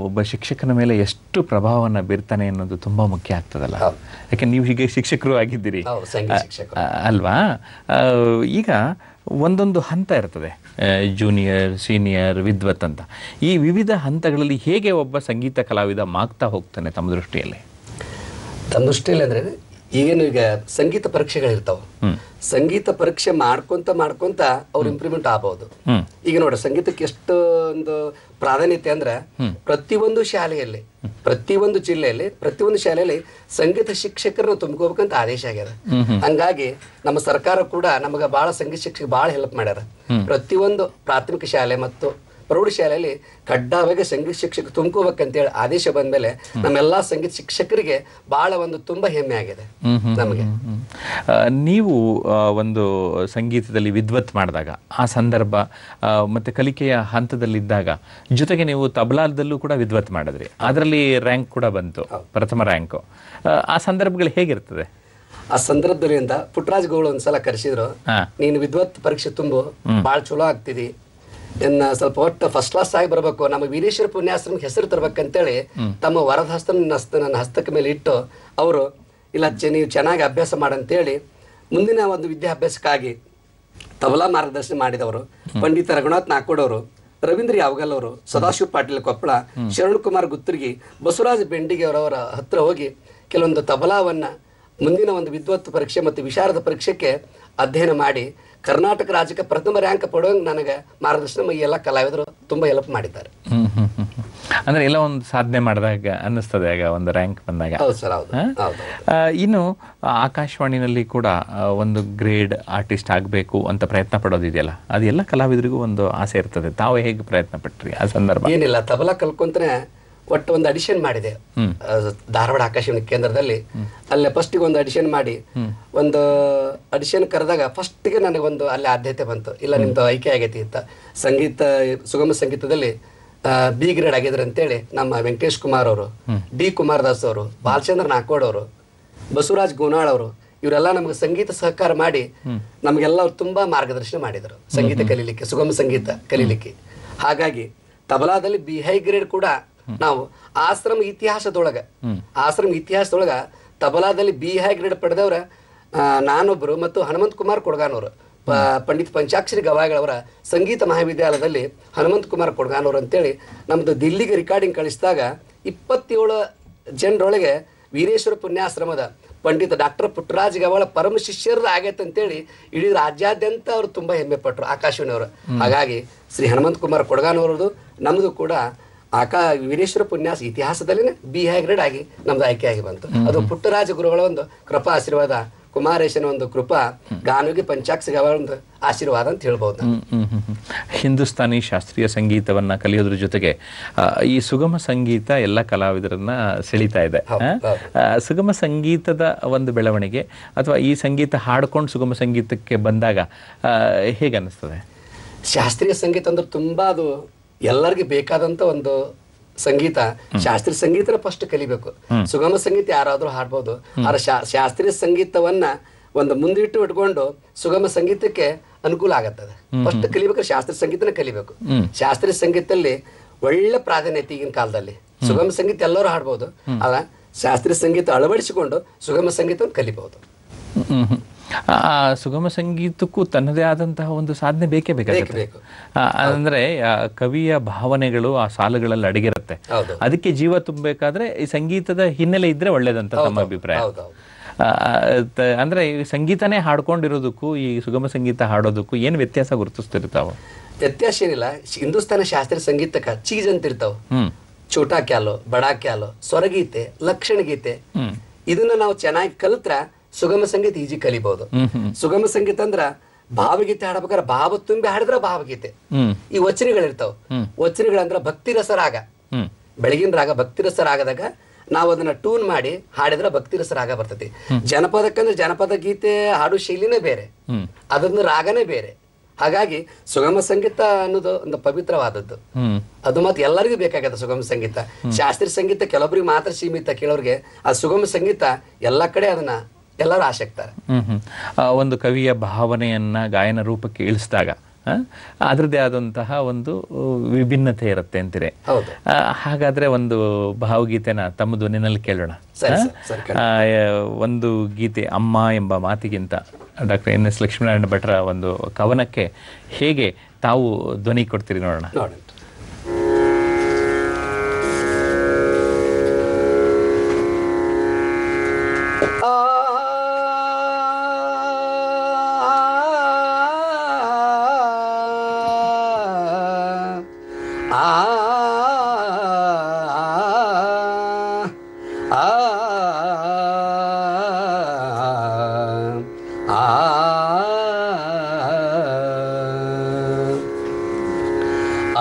ಒಬ್ಬ ಶಿಕ್ಷಕನ ಮೇಲೆ ಎಷ್ಟು ಪ್ರಭಾವವನ್ನು ಬೀರ್ತಾನೆ ಅನ್ನೋದು ತುಂಬ ಮುಖ್ಯ ಆಗ್ತದಲ್ಲ. ಯಾಕೆ ನೀವು ಹೀಗೆ ಶಿಕ್ಷಕರು ಆಗಿದ್ದೀರಿ ಅಲ್ವಾ? ಈಗ ಒಂದೊಂದು ಹಂತ ಇರ್ತದೆ, ಜೂನಿಯರ್, ಸೀನಿಯರ್, ವಿದ್ವತ್ ಅಂತ. ಈ ವಿವಿಧ ಹಂತಗಳಲ್ಲಿ ಹೇಗೆ ಒಬ್ಬ ಸಂಗೀತ ಕಲಾವಿದ ಮಾಗ್ತಾ ಹೋಗ್ತಾನೆ ತಮ್ಮ ದೃಷ್ಟಿಯಲ್ಲಿ? ತಮ್ಮ ದೃಷ್ಟಿಯಲ್ಲಿ ಅಂದರೆ ಈಗೇನು ಈಗ ಸಂಗೀತ ಪರೀಕ್ಷೆಗಳಿರ್ತಾವ, ಸಂಗೀತ ಪರೀಕ್ಷೆ ಮಾಡ್ಕೊಂತ ಅವ್ರು ಇಂಪ್ರೂವ್ಮೆಂಟ್ ಆಗ್ಬಹುದು. ಈಗ ನೋಡ್ರಿ, ಸಂಗೀತಕ್ಕೆ ಎಷ್ಟು ಒಂದು ಪ್ರಾಧಾನ್ಯತೆ ಅಂದ್ರೆ ಪ್ರತಿಯೊಂದು ಶಾಲೆಯಲ್ಲಿ, ಪ್ರತಿಯೊಂದು ಜಿಲ್ಲೆಯಲ್ಲಿ, ಪ್ರತಿಯೊಂದು ಶಾಲೆಯಲ್ಲಿ ಸಂಗೀತ ಶಿಕ್ಷಕರನ್ನು ತುಂಬ್ಕೋಬೇಕಂತ ಆದೇಶ ಆಗ್ಯದ. ಹಂಗಾಗಿ ನಮ್ಮ ಸರ್ಕಾರ ಕೂಡ ನಮಗೆ ಬಹಳ ಸಂಗೀತ ಶಿಕ್ಷಕ ಬಹಳ ಹೆಲ್ಪ್ ಮಾಡ್ಯಾರ. ಪ್ರತಿಯೊಂದು ಪ್ರಾಥಮಿಕ ಶಾಲೆ ಮತ್ತು ಪ್ರೌಢಶಾಲೆಯಲ್ಲಿ ಕಡ್ಡಾಯವಾಗಿ ಸಂಗೀತ ಶಿಕ್ಷಕ ತುಂಬ್ಕೋಬೇಕಂತೇಳಿ ಆದೇಶ ಬಂದ್ಮೇಲೆ ನಮ್ಮೆಲ್ಲಾ ಸಂಗೀತ ಶಿಕ್ಷಕರಿಗೆ ಬಹಳ ಒಂದು ತುಂಬಾ ಹೆಮ್ಮೆ ಆಗಿದೆ ನಮಗೆ. ನೀವು ಒಂದು ಸಂಗೀತದಲ್ಲಿ ವಿದ್ವತ್ ಮಾಡಿದಾಗ ಆ ಸಂದರ್ಭ ಮತ್ತೆ ಕಲಿಕೆಯ ಹಂತದಲ್ಲಿದ್ದಾಗ, ಜೊತೆಗೆ ನೀವು ತಬಲಾದಲ್ಲೂ ಕೂಡ ವಿದ್ವತ್ ಮಾಡಿದ್ರಿ, ಅದರಲ್ಲಿ ರ್ಯಾಂಕ್ ಕೂಡ ಬಂತು, ಪ್ರಥಮ ರ್ಯಾಂಕು. ಆ ಸಂದರ್ಭಗಳು ಹೇಗಿರ್ತದೆ? ಆ ಸಂದರ್ಭದಲ್ಲಿ ಪುಟ್ಟರಾಜ್ ಗೌಡ ಒಂದ್ಸಲ ಕರೆಸಿದ್ರು, ನೀನು ವಿದ್ವತ್ ಪರೀಕ್ಷೆ ತುಂಬು, ಬಹಳ ಚಲೋ ಆಗ್ತಿದಿ, ಇನ್ನ ಸ್ವಲ್ಪ ಒಟ್ಟು ಫಸ್ಟ್ ಕ್ಲಾಸ್ ಆಗಿ ಬರ್ಬೇಕು, ನಮ್ಮ ವೀರೇಶ್ವರ ಪುಣ್ಯಾಶ್ರಮಕ್ಕೆ ಹೆಸರು ತರ್ಬೇಕಂತೇಳಿ ತಮ್ಮ ವರದ ಹಸ್ತ ನನ್ನ ಹಸ್ತಕ್ಕೆ ಮೇಲೆ ಇಟ್ಟು ಅವರು ಇಲ್ಲ ನೀವು ಚೆನ್ನಾಗಿ ಅಭ್ಯಾಸ ಮಾಡಂತೇಳಿ ಮುಂದಿನ ಒಂದು ವಿದ್ಯಾಭ್ಯಾಸಕ್ಕಾಗಿ ತಬಲಾ ಮಾರ್ಗದರ್ಶನ ಮಾಡಿದವರು ಪಂಡಿತ ರಘುನಾಥ್ ನಾಕೋಡ್ ಅವರು, ರವೀಂದ್ರ ಯಾವಗಲ್ ಅವರು, ಸದಾಶಿವ ಪಾಟೀಲ್ ಕೊಪ್ಪಳ, ಶರಣ್ ಕುಮಾರ್ ಗುತ್ತರ್ಗಿ, ಬಸವರಾಜ ಬೆಂಡಿಗೆ ಅವರವರ ಹತ್ರ ಹೋಗಿ ಕೆಲವೊಂದು ತಬಲಾವನ್ನ ಮುಂದಿನ ಒಂದು ವಿದ್ವತ್ ಪರೀಕ್ಷೆ ಮತ್ತು ವಿಶಾರದ ಪರೀಕ್ಷೆಗೆ ಅಧ್ಯಯನ ಮಾಡಿ ಕರ್ನಾಟಕ ರಾಜ್ಯಕ್ಕೆ ಪ್ರಥಮ ರ್ಯಾಂಕ್ ಪಡುವಂಗೆ ನನಗೆ ಮಾರ್ಗದರ್ಶನ ಈ ಎಲ್ಲ ಕಲಾವಿದರು ತುಂಬ ಹೆಲ್ಪ್ ಮಾಡಿದ್ದಾರೆ. ಅಂದ್ರೆ ಎಲ್ಲ ಒಂದು ಸಾಧನೆ ಮಾಡಿದಾಗ ಅನ್ನಿಸ್ತದೆ ಆಗ ಒಂದು ರ್ಯಾಂಕ್ ಬಂದಾಗ. ಹೌದು ಸರ್, ಹೌದು. ಇನ್ನು ಆಕಾಶವಾಣಿನಲ್ಲಿ ಕೂಡ ಒಂದು ಗ್ರೇಡ್ ಆರ್ಟಿಸ್ಟ್ ಆಗಬೇಕು ಅಂತ ಪ್ರಯತ್ನ ಪಡೋದಿದೆಯಲ್ಲ, ಅದು ಎಲ್ಲ ಕಲಾವಿದರಿಗೂ ಒಂದು ಆಸೆ ಇರ್ತದೆ. ತಾವು ಹೇಗೆ ಪ್ರಯತ್ನ ಪಟ್ರಿ ಆ ಸಂದರ್ಭ? ಏನಿಲ್ಲ, ತಬಲಾ ಕಲ್ಕೊಂತಾನೆ ಒಟ್ಟು ಒಂದು ಅಡಿಷನ್ ಮಾಡಿದೆ ಧಾರವಾಡ ಆಕಾಶವಾಣಿ ಕೇಂದ್ರದಲ್ಲಿ. ಅಲ್ಲೇ ಫಸ್ಟಿಗೆ ಒಂದು ಅಡಿಷನ್ ಮಾಡಿ ಒಂದು ಅಡಿಷನ್ ಕರೆದಾಗ ಫಸ್ಟಿಗೆ ನನಗೊಂದು ಅಲ್ಲಿ ಆದ್ಯತೆ ಬಂತು, ಇಲ್ಲ ನಿಮ್ದು ಆಯ್ಕೆ ಆಗೈತಿ ಅಂತ. ಸಂಗೀತ ಸುಗಮ ಸಂಗೀತದಲ್ಲಿ ಬಿ ಗ್ರೇಡ್ ಆಗಿದ್ರು ಅಂತೇಳಿ ನಮ್ಮ ವೆಂಕಟೇಶ್ ಕುಮಾರ್ ಅವರು, ಡಿ ಕುಮಾರ್ ದಾಸ್ ಅವರು, ಬಾಲಚಂದ್ರ ನಾಕೋಡ್ ಅವರು, ಬಸವರಾಜ್ ಗೋನಾಳ್ ಅವರು, ಇವರೆಲ್ಲ ನಮಗೆ ಸಂಗೀತ ಸಹಕಾರ ಮಾಡಿ ನಮಗೆಲ್ಲ ತುಂಬಾ ಮಾರ್ಗದರ್ಶನ ಮಾಡಿದರು ಸಂಗೀತ ಕಲೀಲಿಕ್ಕೆ, ಸುಗಮ ಸಂಗೀತ ಕಲೀಲಿಕ್ಕೆ. ಹಾಗಾಗಿ ತಬಲಾದಲ್ಲಿ ಬಿ ಹೈ ಗ್ರೇಡ್ ಕೂಡ ನಾವು ಆಶ್ರಮ ಇತಿಹಾಸದೊಳಗ ತಬಲಾದಲ್ಲಿ ಬಿ ಹೈ ಗ್ರೇಡ್ ಪಡೆದವ್ರ ನಾನೊಬ್ಬರು ಮತ್ತು ಹನುಮಂತ್ ಕುಮಾರ್ ಕೊಡ್ಗಾನವರು, ಪಂಡಿತ್ ಪಂಚಾಕ್ಷರಿ ಗವಾಯಿಗಳವರ ಸಂಗೀತ ಮಹಾವಿದ್ಯಾಲಯದಲ್ಲಿ ಹನುಮಂತ್ ಕುಮಾರ್ ಕೊಡ್ಗಾನವರು ಅಂತೇಳಿ ನಮ್ದು ದಿಲ್ಲಿಗೆ ರಿಕಾರ್ಡಿಂಗ್ ಕಳಿಸಿದಾಗ 27 ಜನರೊಳಗೆ ವೀರೇಶ್ವರ ಪುಣ್ಯಾಶ್ರಮದ ಪಂಡಿತ ಡಾಕ್ಟರ್ ಪುಟ್ಟರಾಜ್ ಗವಾಳ ಪರಮ ಶಿಷ್ಯರದ ಆಗೈತೆ ಅಂತೇಳಿ ಇಡೀ ರಾಜ್ಯಾದ್ಯಂತ ಅವರು ತುಂಬಾ ಹೆಮ್ಮೆ ಪಟ್ಟರು ಆಕಾಶವಾಣಿಯವರು. ಹಾಗಾಗಿ ಶ್ರೀ ಹನುಮಂತ್ ಕುಮಾರ್ ಕೊಡ್ಗಾನವರದು ನಮ್ದು ಕೂಡ ವೀರೇಶ್ವರ ಪುಣ್ಯಾಸ ಇತಿಹಾಸದಲ್ಲಿನೇ ಬಿ ಹೈ ಗ್ರೇಡ್ ಆಗಿ ನಮ್ದು ಆಯ್ಕೆ ಆಗಿ ಬಂತು. ಅದು ಪುಟ್ಟರಾಜ ಗುರುಗಳ ಒಂದು ಕೃಪಾ ಆಶೀರ್ವಾದ ಕುಮಾರೇಶನ ಒಂದು ಕೃಪಾ ಗಾನವಿಗೆ ಪಂಚಾಕ್ಷರ ಒಂದು ಆಶೀರ್ವಾದ ಅಂತ ಹೇಳ್ಬೋದು. ಹಿಂದೂಸ್ತಾನಿ ಶಾಸ್ತ್ರೀಯ ಸಂಗೀತವನ್ನ ಕಲಿಯೋದ್ರ ಜೊತೆಗೆ ಈ ಸುಗಮ ಸಂಗೀತ ಎಲ್ಲ ಕಲಾವಿದರನ್ನ ಸೆಳೀತಾ ಇದೆ. ಸುಗಮ ಸಂಗೀತದ ಒಂದು ಬೆಳವಣಿಗೆ ಅಥವಾ ಈ ಸಂಗೀತ ಹಾಡ್ಕೊಂಡು ಸುಗಮ ಸಂಗೀತಕ್ಕೆ ಬಂದಾಗ ಹೇಗೆ ಅನ್ನಿಸ್ತದೆ? ಶಾಸ್ತ್ರೀಯ ಸಂಗೀತ ಅಂದ್ರೆ ತುಂಬಾ ಅದು ಎಲ್ಲರಿಗೂ ಬೇಕಾದಂತ ಒಂದು ಸಂಗೀತ. ಶಾಸ್ತ್ರೀಯ ಸಂಗೀತನ ಫಸ್ಟ್ ಕಲಿಬೇಕು. ಸುಗಮ ಸಂಗೀತ ಯಾರಾದ್ರೂ ಹಾಡ್ಬೋದು. ಆದ್ರೆ ಶಾಸ್ತ್ರೀಯ ಸಂಗೀತವನ್ನ ಒಂದು ಮುಂದಿಟ್ಟು ಇಟ್ಕೊಂಡು ಸುಗಮ ಸಂಗೀತಕ್ಕೆ ಅನುಕೂಲ ಆಗತ್ತದ. ಫಸ್ಟ್ ಕಲಿಬೇಕಾದ್ರೆ ಶಾಸ್ತ್ರೀಯ ಸಂಗೀತನ ಕಲಿಬೇಕು. ಶಾಸ್ತ್ರೀಯ ಸಂಗೀತದಲ್ಲಿ ಒಳ್ಳೆ ಪ್ರಾಧಾನ್ಯತೆ ಈಗಿನ ಕಾಲದಲ್ಲಿ. ಸುಗಮ ಸಂಗೀತ ಎಲ್ಲರೂ ಹಾಡ್ಬೋದು, ಆದ್ರೆ ಶಾಸ್ತ್ರೀಯ ಸಂಗೀತ ಅಳವಡಿಸಿಕೊಂಡು ಸುಗಮ ಸಂಗೀತವನ್ನು ಕಲಿಬಹುದು. ಸುಗಮ ಸಂಗೀತಕ್ಕೂ ತನ್ನದೇ ಆದಂತಹ ಒಂದು ಸಾಧನೆ ಬೇಕೇ ಬೇಕಾಗುತ್ತೆ. ಅಂದ್ರೆ ಕವಿಯ ಭಾವನೆಗಳು ಆ ಸಾಲುಗಳಲ್ಲಿ ಅಡಗಿರುತ್ತೆ. ಅದಕ್ಕೆ ಜೀವ ತುಂಬಬೇಕಾದ್ರೆ ಈ ಸಂಗೀತದ ಹಿನ್ನೆಲೆ ಇದ್ರೆ ಒಳ್ಳೇದಂತ ತಮ್ಮ ಅಭಿಪ್ರಾಯ. ಅಂದ್ರೆ ಈ ಸಂಗೀತನೇ ಹಾಡ್ಕೊಂಡಿರೋದಕ್ಕೂ ಈ ಸುಗಮ ಸಂಗೀತ ಹಾಡೋದಕ್ಕೂ ಏನ್ ವ್ಯತ್ಯಾಸ ಗುರುತಿಸ್ತಿರ್ತಾವ? ವ್ಯತ್ಯಾಸ ಏನಿಲ್ಲ. ಹಿಂದೂಸ್ತಾನ ಶಾಸ್ತ್ರೀಯ ಸಂಗೀತಕ್ಕ ಚೀಜ್ ಅಂತ ಇರ್ತಾವ. ಚೋಟಾ ಕ್ಯಾಲು, ಬಡಾ ಕ್ಯಾಲು, ಸ್ವರಗೀತೆ, ಲಕ್ಷಣ ಗೀತೆ. ಇದನ್ನ ನಾವು ಚೆನ್ನಾಗಿ ಕಲಿತ್ರ ಸುಗಮ ಸಂಗೀತ ಈಜಿ ಕಲಿಬಹುದು. ಸುಗಮ ಸಂಗೀತ ಅಂದ್ರ ಭಾವಗೀತೆ ಹಾಡ್ಬೇಕಾದ್ರೆ ಭಾವ ತುಂಬಿ ಹಾಡಿದ್ರ ಭಾವಗೀತೆ. ಈ ವಚನಗಳಿರ್ತಾವ. ವಚನಗಳಂದ್ರ ಭಕ್ತಿ ರಸರಾಗ. ಬೆಳಗಿನ ರಾಗ ಭಕ್ತಿ ರಸರಾಗದಾಗ ನಾವು ಅದನ್ನ ಟೂನ್ ಮಾಡಿ ಹಾಡಿದ್ರ ಭಕ್ತಿ ರಸರಾಗ ಬರ್ತೈತಿ. ಜನಪದಕ್ಕಂದ್ರೆ ಜನಪದ ಗೀತೆ ಹಾಡು ಶೈಲಿನೇ ಬೇರೆ, ಅದನ್ನ ರಾಗನೇ ಬೇರೆ. ಹಾಗಾಗಿ ಸುಗಮ ಸಂಗೀತ ಅನ್ನೋದು ಒಂದು ಪವಿತ್ರವಾದದ್ದು. ಅದು ಮತ್ತೆ ಎಲ್ಲರಿಗೂ ಬೇಕಾಗತ್ತೆ ಸುಗಮ ಸಂಗೀತ. ಶಾಸ್ತ್ರೀಯ ಸಂಗೀತ ಕೆಲವೊಬ್ರಿಗೆ ಮಾತ್ರ ಸೀಮಿತ, ಕೆಲವರಿಗೆ ಆ ಸುಗಮ ಸಂಗೀತ ಎಲ್ಲ ಕಡೆ ಅದನ್ನ ಎಲ್ಲರೂ ಆಸಕ್ತಾರೆ. ಒಂದು ಕವಿಯ ಭಾವನೆಯನ್ನ ಗಾಯನ ರೂಪಕ್ಕೆ ಇಳಿಸಿದಾಗ ಅದರದ್ದೇ ಆದಂತಹ ಒಂದು ವಿಭಿನ್ನತೆ ಇರುತ್ತೆ ಅಂತೀರಿ. ಹಾಗಾದ್ರೆ ಒಂದು ಭಾವಗೀತೆನ ತಮ್ಮ ಧ್ವನಿನಲ್ಲಿ ಕೇಳೋಣ. ಒಂದು ಗೀತೆ ಅಮ್ಮ ಎಂಬ ಮಾತಿಗಿಂತ ಡಾಕ್ಟರ್ NS ಲಕ್ಷ್ಮೀನಾರಾಯಣ ಭಟ್ರ ಒಂದು ಕವನಕ್ಕೆ ಹೇಗೆ ತಾವು ಧ್ವನಿ ಕೊಡ್ತೀರಿ ನೋಡೋಣ.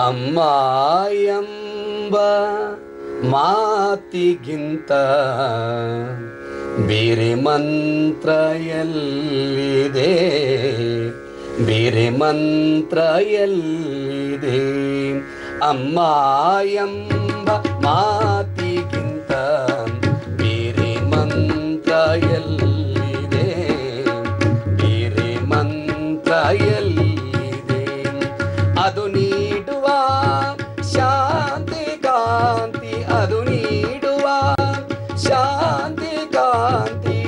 ಅಮ್ಮ ಎಂಬ ಮಾತಿಗಿಂತ ಬೇರೆ ಮಂತ್ರ ಎಲ್ಲಿದೆ, ಬೇರೆ ಮಂತ್ರ ಎಲ್ಲಿದೆ. ಅಮ್ಮ ಎಂಬ ಮಾತಿಗಿಂತ ಬೇರೆ ಮಂತ್ರ ಎಲ್ಲಿದೆ, ಬೇರೆ ಮಂತ್ರ ಎಲ್ಲಿದೆ. ಅದು ನೀಡುವ ಶಾಂತಿ ಕಾಂತಿ, ಅದು ನೀಡುವ ಶಾಂತಿ ಕಾಂತಿ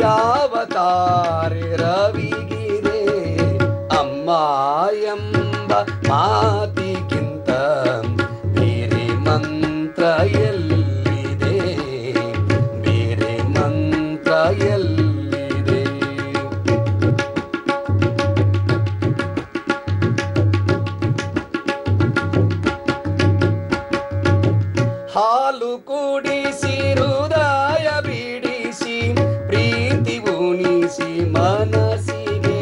ಯಾವ ತಾರೆ ರವಿಗಿದೆ. ಅಮ್ಮ ಎಂಬ ಮಾತಿಗಿಂತ ಬೇರೆ ಮಂತ್ರ ಎಲ್ಲಿದೆ, ಬೇರೆ ಮಂತ್ರ ಎಲ್ಲಿದೆ. ಹಾಲು ಕುಡಿಸಿ ಹೃದಯ ಬಿಡಿಸಿ ಪ್ರೀತಿ ಉಣಿಸಿ ಮನಸ್ಸಿಗೆ.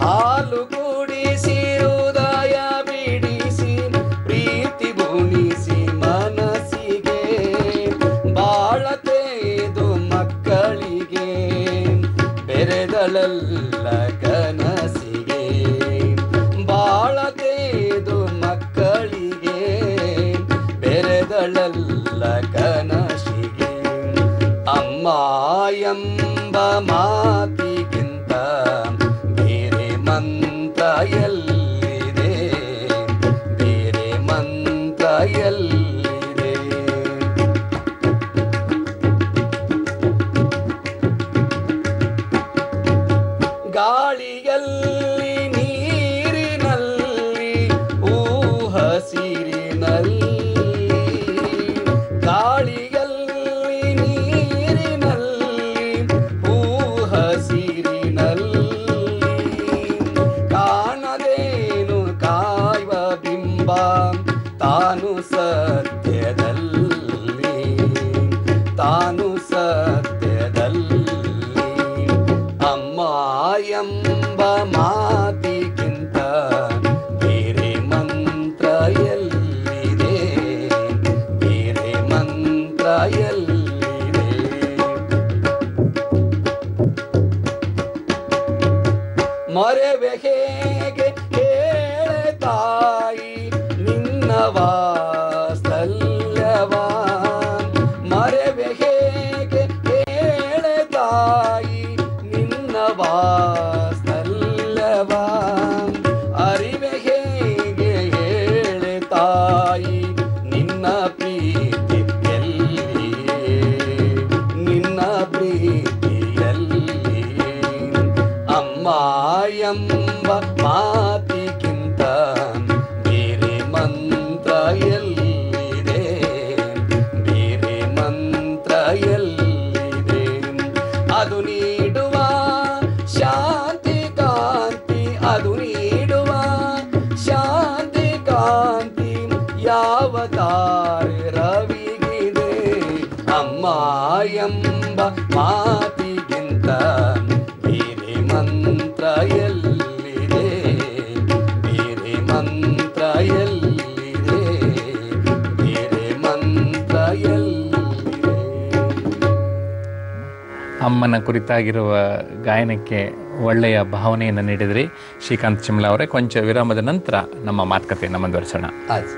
ಹಾಲು ಕುಡಿಸಿ ಹೃದಯ ಬಿಡಿಸಿ ಪ್ರೀತಿ ಉಣಿಸಿ ಮನಸ್ಸಿಗೆ. ಬಾಳತೆದು ಮಕ್ಕಳಿಗೆ ಬೆರೆದಳಲ್ಲ ಕನಸಿಗೆ. ಬಾಳತೆದು ಮಕ್ಕಳಿಗೆ ಬೆರೆದಳಲ್ಲ ಕನಸಿಗೆ. ಅಮ್ಮ ಎಂಬ ಮಾತಿಗಿಂತ ಬೇರೆ ಮಂತ್ರ ಎಲ್ಲಿದೆ, ಬೇರೆ ಮಂತ್ರ ಎಲ್ಲಿದೆ. ಗಾಳಿಯಲ್ಲಿ ನೀರಿನಲ್ಲಿ ಹಸಿರಿನಲ್ಲಿ, ಗಾಳಿಯಲ್ಲಿ ನೀರಿನಲ್ಲಿ ಹಸಿರಿನಲ್ಲಿ. ಕಾಣದೇನು ಕಾಯುವ ಬಿಂಬ ತಾನು ಸತ್ಯದಲ್ಲಿ, ತಾನು ಸತ್ಯದಲ್ಲಿ. ಮಾತಿಗಿಂತ ಬೇರೆ ಮಂತ್ರ ಎಲ್ಲಿದೆ, ಬೇರೆ ಮಂತ್ರ ಎಲ್ಲಿದೆ. ಮರೆವೆ ಹೇಗೆ ಹೇಳೆ ತಾಯಿ ನಿನ್ನ ವಾತ್ಸಲ್ಯವ, ಮರೆವೆ ಹೇಗೆ ಹೇಳೆ ತಾಯಿ ನಿನ್ನ ವಾತ್ಸಲ್ಯವ, ಅರಿವೆ ಹೇಗೆ ಹೇಳೆ ತಾಯಿ ನಿನ್ನ ಪ್ರೀತಿ ಎಲ್ಲಿಯೇ, ನಿನ್ನ ಪ್ರೀತಿ ಎಲ್ಲಿಯೇ. ಅಮ್ಮ ಎಂಬ ಮಾತಿಗಿಂತ ಬೇರೆ ಮಂತ್ರ ಎಲ್ಲಿದೆ, ಬೇರೆ ಮಂತ್ರ ಎಲ್ಲಿದೆ. ಅದು ನೀಡುವ ಶಾಂತಿ ಕಾಂತಿ, ಅದು ನೀಡುವ ಶಾಂತಿ ಕಾಂತಿ ಯಾವ ತಾರೆ ರವಿಗಿದೆ. ಅಮ್ಮ ಎಂಬ ಮಾತಿಗಿಂತ ಬೇರೆ ಮಂತ್ರ ಎಲ್ಲಿದೆ, ಬೇರೆ ಮಂತ್ರ ಎಲ್ಲಿದೆ, ಬೇರೆ ಮಂತ್ರ ಎಲ್ಲಿದೆ. ಅಮ್ಮನ ಕುರಿತಾಗಿರುವ ಗಾಯನಕ್ಕೆ ಒಳ್ಳೆಯ ಭಾವನೆಯನ್ನು ನೀಡಿದ್ರಿ ಶ್ರೀಕಾಂತ್ ಚಿಮ್ಲ ಅವರೇ. ಕೊಂಚ ವಿರಾಮದ ನಂತರ ನಮ್ಮ ಮಾತುಕತೆಯನ್ನು ಮುಂದುವರಿಸೋಣ. ಆಯ್ತು.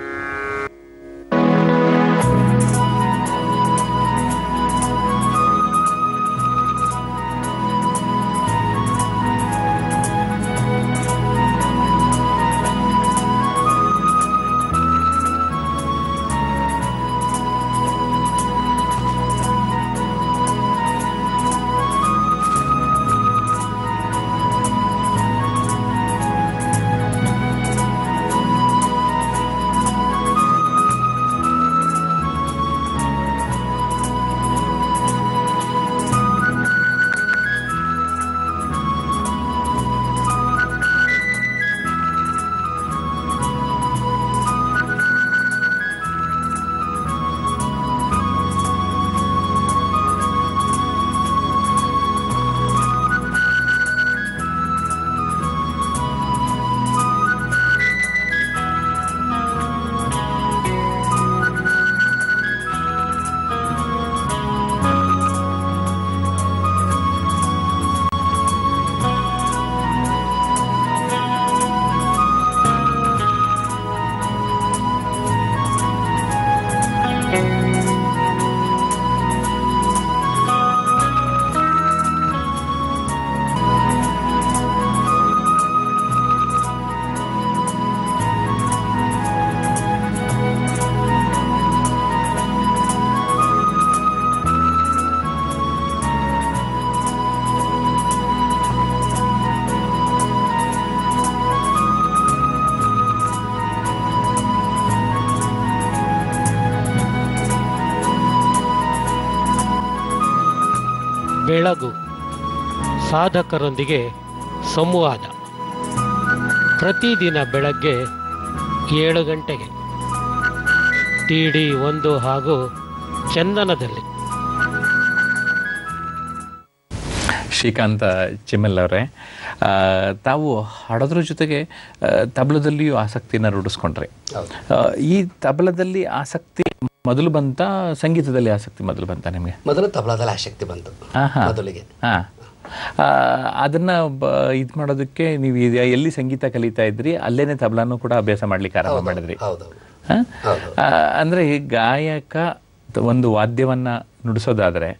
ಬೆಳಗು ಸಾಧಕರೊಂದಿಗೆ ಸಂವಾದ ಪ್ರತಿದಿನ ಬೆಳಗ್ಗೆ 7 ಗಂಟೆಗೆ TD1 ಹಾಗೂ ಚಂದನದಲ್ಲಿ. ಶ್ರೀಕಾಂತ ಚಿಮ್ಮಲ್ ಅವರೇ, ತಾವು ಹಾಡೋದ್ರ ಜೊತೆಗೆ ತಬಲದಲ್ಲಿಯೂ ಆಸಕ್ತಿಯನ್ನು ರೂಢಿಸ್ಕೊಂಡ್ರಿ. ಈ ತಬಲದಲ್ಲಿ ಆಸಕ್ತಿ ಮೊದಲು ಬಂತ, ಸಂಗೀತದಲ್ಲಿ ಆಸಕ್ತಿ ಮೊದಲು ಬಂತ ನಿಮಗೆ? ಮೊದಲು ತಬಲದಲ್ಲಿ ಆಸಕ್ತಿ ಬಂತು ಮೊದಲಿಗೆ. ಅದನ್ನ ಇದು ಮಾಡೋದಕ್ಕೆ ನೀವು ಎಲ್ಲಿ ಸಂಗೀತ ಕಲಿತಾ ಇದ್ರಿ ಅಲ್ಲೇನೆ ತಬಲಾನು ಕೂಡ ಅಭ್ಯಾಸ ಮಾಡ್ಲಿಕ್ಕೆ ಆರಂಭ ಮಾಡಿದ್ರಿ. ಅಂದ್ರೆ ಗಾಯಕ ಒಂದು ವಾದ್ಯವನ್ನ ನುಡಿಸೋದಾದ್ರೆ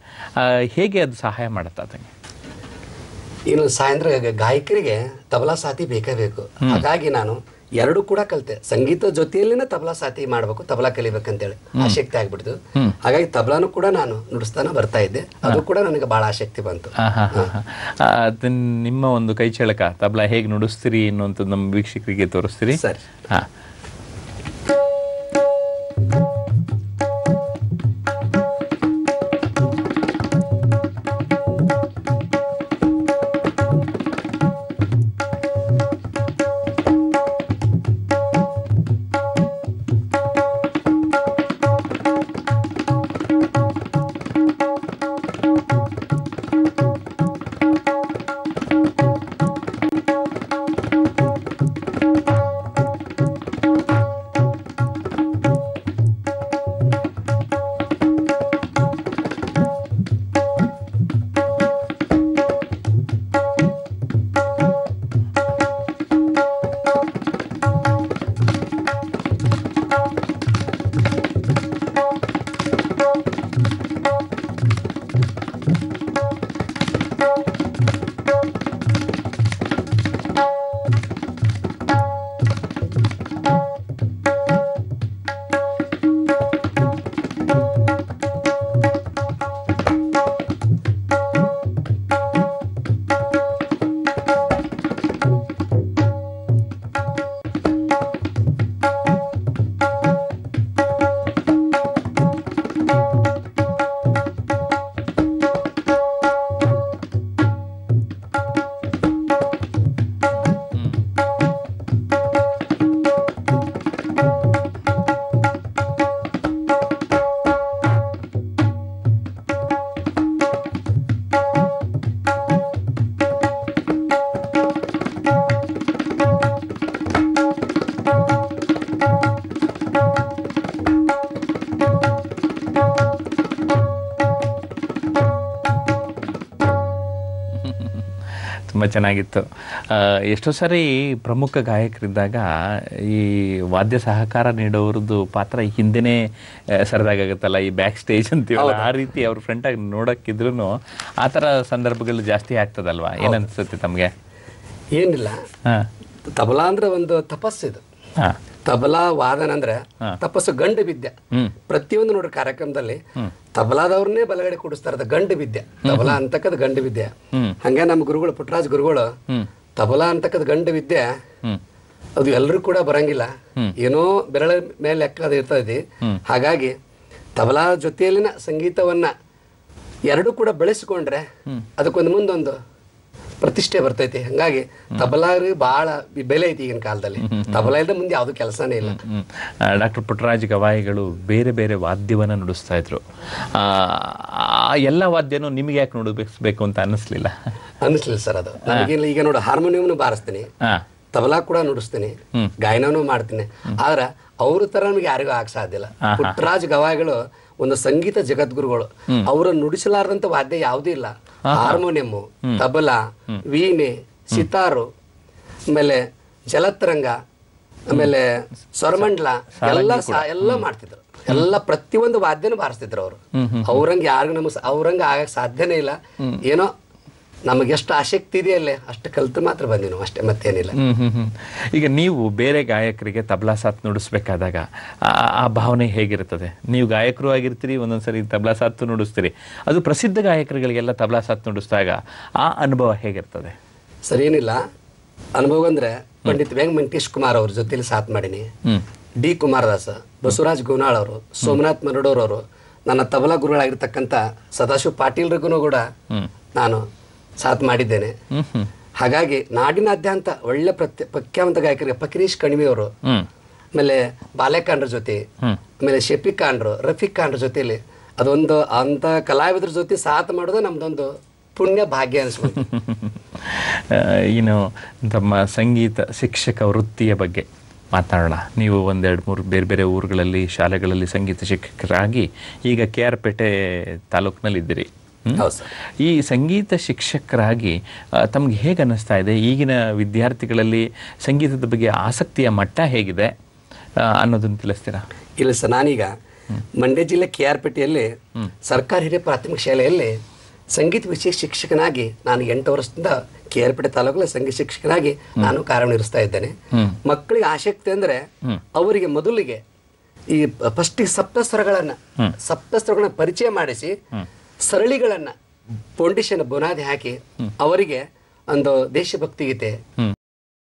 ಹೇಗೆ ಅದು ಸಹಾಯ ಮಾಡುತ್ತೆ ಅದಕ್ಕೆ? ಇನ್ನು ಸಾಯಂತ್ರ ಗಾಯಕರಿಗೆ ತಬಲಾ ಸಾಥಿ ಬೇಕೇ ಬೇಕು. ಹಾಗಾಗಿ ನಾನು ಎರಡು ಕೂಡ ಕಲಿತೆ. ಸಂಗೀತ ಜೊತೆಯಲ್ಲಿನ ತಬಲಾ ಸಾಥಿ ಮಾಡ್ಬೇಕು, ತಬಲಾ ಕಲಿಬೇಕಂತೇಳಿ ಆಸಕ್ತಿ ಆಗ್ಬಿಡ್ತು. ಹಾಗಾಗಿ ತಬಲಾನು ಕೂಡ ನಾನು ನುಡಿಸ್ತಾನ ಬರ್ತಾ ಇದ್ದೆ. ಅದು ಕೂಡ ನನಗೆ ಬಹಳ ಆಸಕ್ತಿ ಬಂತು. ನಿಮ್ಮ ಒಂದು ಕೈ ಚಳಕ ತಬಲಾ ಹೇಗೆ ನುಡಿಸ್ತೀರಿ ಅನ್ನುವಂಥದ್ದು ನಮ್ಮ ವೀಕ್ಷಕರಿಗೆ ತೋರಿಸ್ತೀರಿ? ಸರಿ. ತುಂಬ ಚೆನ್ನಾಗಿತ್ತು. ಎಷ್ಟೋ ಸಾರಿ ಪ್ರಮುಖ ಗಾಯಕರಿದ್ದಾಗ ಈ ವಾದ್ಯ ಸಹಕಾರ ನೀಡೋರದ್ದು ಪಾತ್ರ ಹಿಂದೆನೇ ಸರದಾಗುತ್ತಲ್ಲ, ಈ ಬ್ಯಾಕ್ ಸ್ಟೇಜ್ ಅಂತೀವಲ್ಲ, ಆ ರೀತಿ ಅವ್ರ ಫ್ರಂಟಾಗಿ ನೋಡೋಕ್ಕಿದ್ರು ಆ ಥರ ಸಂದರ್ಭಗಳು ಜಾಸ್ತಿ ಆಗ್ತದಲ್ವಾ? ಏನನ್ಸುತ್ತೆ ತಮಗೆ? ಏನಿಲ್ಲ, ತಬಲಾ ಅಂದ್ರೆ ಒಂದು ತಪಸ್ಸಿದು. ತಬಲಾ ವಾದನ ಅಂದ್ರೆ ತಪಸ್ಸು, ಗಂಡು ವಿದ್ಯೆ. ಪ್ರತಿಯೊಂದು ನೋಡ್ರಿ ಕಾರ್ಯಕ್ರಮದಲ್ಲಿ ತಬಲಾದವ್ರನ್ನೇ ಬಲಗಡೆ ಕೂಡಿಸ್ತಾರದ ಗಂಡು ವಿದ್ಯೆ. ತಬಲಾ ಅಂತಕ್ಕದ್ ಗಂಡು ವಿದ್ಯೆ. ಹಂಗೆ ನಮ್ಮ ಗುರುಗಳು, ಪುಟ್ಟರಾಜ್ ಗುರುಗಳು, ತಬಲಾ ಅಂತಕ್ಕದ್ ಗಂಡು ವಿದ್ಯೆ ಅದು ಎಲ್ರೂ ಕೂಡ ಬರಂಗಿಲ್ಲ, ಏನೋ ಬೆರಳ ಮೇಲೆ ಲೆಕ್ಕ ಅದು ಇರ್ತದೆ. ಹಾಗಾಗಿ ತಬಲಾ ಜೊತೆಯಲ್ಲಿನ ಸಂಗೀತವನ್ನ ಎರಡೂ ಕೂಡ ಬೆಳೆಸಿಕೊಂಡ್ರೆ ಅದಕ್ಕೊಂದು ಮುಂದೊಂದು ಪ್ರತಿಷ್ಠೆ ಬರ್ತೈತಿ. ಹಂಗಾಗಿ ತಬಲಾರಿ ಬಹಳ ಬೆಲೆ ಐತಿ ಈಗಿನ ಕಾಲದಲ್ಲಿ. ತಬಲಾ ಇಲ್ಲದೆ ಮುಂದೆ ಯಾವ್ದು ಕೆಲಸನೇ ಇಲ್ಲ. ಡಾಕ್ಟರ್ ಪುಟ್ಟರಾಜ್ ಗವಾಯಿಗಳು ಬೇರೆ ಬೇರೆ ವಾದ್ಯವನ್ನ ನುಡಿಸ್ತಾ ಇದ್ರು. ಎಲ್ಲ ವಾದ್ಯನೂ ನಿಮಗೆ ಯಾಕೆ ನುಡಿಸ್ಬೇಕು ಅಂತ ಅನ್ನಿಸ್ಲಿಲ್ಲ? ಅನ್ನಿಸ್ಲಿಲ್ಲ ಸರ್. ಅದು ನನಗೆ ಈಗ ನೋಡು, ಹಾರ್ಮೋನಿಯಂನು ಬಾರಿಸ್ತೀನಿ, ತಬಲಾ ಕೂಡ ನುಡಿಸ್ತೀನಿ, ಗಾಯನನೂ ಮಾಡ್ತೀನಿ. ಆದ್ರೆ ಅವ್ರ ತರ ನಮ್ಗೆ ಯಾರಿಗೂ ಆಗ ಸಾಧ್ಯ ಇಲ್ಲ. ಪುಟ್ಟರಾಜ್ ಗವಾಯಿಗಳು ಒಂದು ಸಂಗೀತ ಜಗದ್ಗುರುಗಳು. ಅವರ ನುಡಿಸಲಾರದಂತ ವಾದ್ಯ ಯಾವುದೂ ಇಲ್ಲ. ಹಾರ್ಮೋನಿಯಮ್ಮು, ತಬಲಾ, ವೀಣೆ, ಸಿತಾರು, ಆಮೇಲೆ ಜಲತರಂಗ, ಆಮೇಲೆ ಸ್ವರಮಂಡಲ ಎಲ್ಲ ಮಾಡ್ತಿದ್ರು. ಎಲ್ಲ ಪ್ರತಿಯೊಂದು ವಾದ್ಯನೂ ಬಾರಿಸ್ತಿದ್ರು ಅವರು. ಅವ್ರಂಗೆ ಯಾರಿಗೂ ಅವ್ರಂಗೆ ಆಗಕ್ ಸಾಧ್ಯನೇ ಇಲ್ಲ. ಏನೋ ನಮಗೆ ಎಷ್ಟು ಆಸಕ್ತಿ ಇದೆಯಲ್ಲೇ ಅಷ್ಟು ಕಲ್ತು ಮಾತ್ರ ಬಂದಿ ನಾವು, ಅಷ್ಟೇ, ಮತ್ತೇನಿಲ್ಲ. ಈಗ ನೀವು ಬೇರೆ ಗಾಯಕರಿಗೆ ತಬಲಾ ಸಾತ್ ನುಡಿಸ್ಬೇಕಾದಾಗ ಆ ಭಾವನೆ ಹೇಗಿರ್ತದೆ? ನೀವು ಗಾಯಕರು ಆಗಿರ್ತೀರಿ, ಒಂದೊಂದ್ಸರಿ ತಬಲಾ ಸಾತ್ ನುಡಿಸ್ತೀರಿ. ಅದು ಪ್ರಸಿದ್ಧ ಗಾಯಕರುಗಳಿಗೆಲ್ಲ ತಬಲಾ ಸಾತ್ ನುಡಿಸಿದಾಗ ಆ ಅನುಭವ ಹೇಗಿರ್ತದೆ? ಸರಿ, ಏನಿಲ್ಲ ಅನುಭವ ಅಂದ್ರೆ ಪಂಡಿತ್ ವೆಂಕಟೇಶ್ ಕುಮಾರ್ ಅವ್ರ ಜೊತೆಲಿ ಸಾಥ್ ಮಾಡೀನಿ. ಡಿ ಕುಮಾರದಾಸ, ಬಸವರಾಜ್ ಗೋನಾಳ್ ಅವರು, ಸೋಮನಾಥ್ ಮರಡೋರ್ ಅವರು, ನನ್ನ ತಬಲಾ ಗುರುಗಳಾಗಿರ್ತಕ್ಕಂಥ ಸದಾಶಿವ ಪಾಟೀಲ್ರಿಗೂ ಕೂಡ ನಾನು ಸಾಥ್ ಮಾಡಿದ್ದೇನೆ. ಹಾಗಾಗಿ ನಾಡಿನಾದ್ಯಂತ ಒಳ್ಳೆ ಪ್ರಖ್ಯಾತ ಗಾಯಕರಿಗೆ ಫಕೀರೇಶ್ ಕಣಿವೆ ಅವರು, ಆಮೇಲೆ ಬಾಲೆಖಾನ್ರ ಜೊತೆ, ಆಮೇಲೆ ಶಫೀಕ್ ಖಾನ್ರು, ರಫೀಕ್ ಖಾನ್ರ ಜೊತೆಲಿ ಅದೊಂದು ಅಂತ ಕಲಾವಿದ್ರ ಜೊತೆ ಸಾಥ್ ಮಾಡೋದು ನಮ್ದೊಂದು ಪುಣ್ಯ ಭಾಗ್ಯ ಅನಿಸ್ಬೋದು. ಇನ್ನು ತಮ್ಮ ಸಂಗೀತ ಶಿಕ್ಷಕ ವೃತ್ತಿಯ ಬಗ್ಗೆ ಮಾತನಾಡೋಣ. ನೀವು 1-2-3 ಬೇರೆ ಬೇರೆ ಊರುಗಳಲ್ಲಿ ಶಾಲೆಗಳಲ್ಲಿ ಸಂಗೀತ ಶಿಕ್ಷಕರಾಗಿ ಈಗ KR-ಪೇಟೆ ತಾಲೂಕಿನಲ್ಲಿದ್ದೀರಿ. ಈ ಸಂಗೀತ ಶಿಕ್ಷಕರಾಗಿ ತಮ್ಗೆ ಹೇಗೆ ಅನ್ನಿಸ್ತಾ ಇದೆ? ಈಗಿನ ವಿದ್ಯಾರ್ಥಿಗಳಲ್ಲಿ ಸಂಗೀತದ ಬಗ್ಗೆ ಆಸಕ್ತಿಯ ಮಟ್ಟ ಹೇಗಿದೆ ಅನ್ನೋದನ್ನು ತಿಳಿಸ್ತೀರಾ? ಇಲ್ಲ ಸರ್, ನಾನೀಗ ಮಂಡ್ಯ ಜಿಲ್ಲೆ KR-ಪೇಟೆಯಲ್ಲಿ ಸರ್ಕಾರಿ ಹಿರಿಯ ಪ್ರಾಥಮಿಕ ಶಾಲೆಯಲ್ಲಿ ಸಂಗೀತ ವಿಷಯ ಶಿಕ್ಷಕನಾಗಿ ನಾನು 8 ವರ್ಷದಿಂದ KR-ಪೇಟೆ ತಾಲೂಕಲ್ಲಿ ಸಂಗೀತ ಶಿಕ್ಷಕನಾಗಿ ನಾನು ಕಾರ್ಯನಿರ್ವಹಿಸ್ತಾ ಇದ್ದೇನೆ. ಮಕ್ಕಳಿಗೆ ಆಸಕ್ತಿ ಅಂದ್ರೆ ಅವರಿಗೆ ಮೊದಲಿಗೆ ಈ ಫಸ್ಟ್ ಸಪ್ತಸ್ವರಗಳನ್ನ ಪರಿಚಯ ಮಾಡಿಸಿ ಸರಳಿಗಳನ್ನ ಫೌಂಡೇಶನ್ ಬುನಾದಿ ಹಾಕಿ ಅವರಿಗೆ ಒಂದು ದೇಶಭಕ್ತಿ ಗೀತೆ,